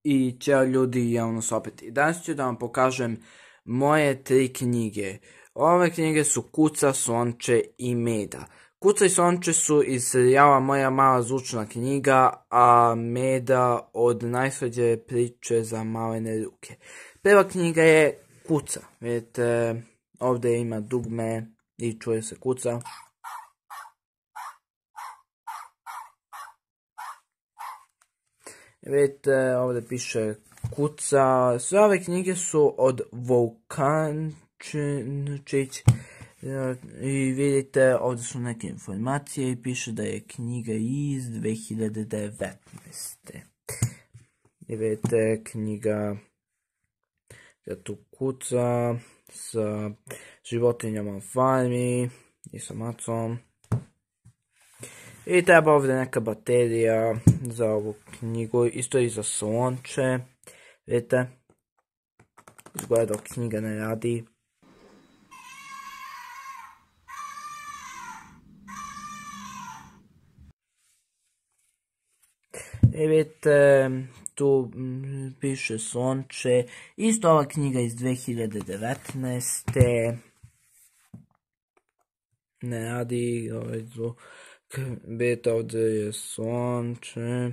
I ćao ljudi, javno se opet. I danas ću da vam pokažem moje 3 knjige. Ove knjige su Kuca, Slonče i Meda. Kuca i Slonče su iz serijala Moja mala zvučna knjiga, a Meda od najslađe priče za malene ruke. Prva knjiga je Kuca. Vidite, ovdje ima dugme i čuje se kuca. Vidite, ovdje piše Kuca. Sve ove knjige su od Vulkančić. I vidite, ovdje su neke informacije i piše da je knjiga iz 2019. I vidite, knjiga je tu Kuca sa životinjama u farmi i sa macom. I treba ovdje neka baterija za ovu knjigu, isto i za Slonče. Vidite, izgleda dok knjiga ne radi. I vidite, tu piše Slonče, isto ova knjiga iz 2019. Ne radi, vidite, ovdje je Slonče.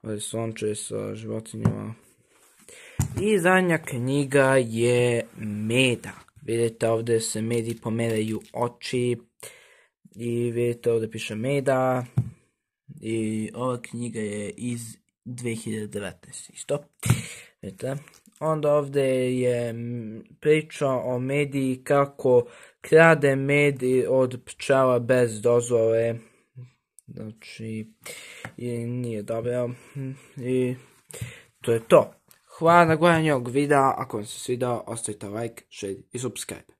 Ovdje je Slonče sa životinjama. I zadnja knjiga je Meda. Vidite, ovdje se Medi pomeraju oči. I vidite, ovdje piše Meda. I ova knjiga je iz 2019. Isto. Vidite. Onda ovdje je priča o Medi, kako krade med od pčela bez dozvole. Znači, nije dobro. I to je to. Hvala na gledanju ovog videa. Ako vam se svidao, ostavite like, share i subscribe.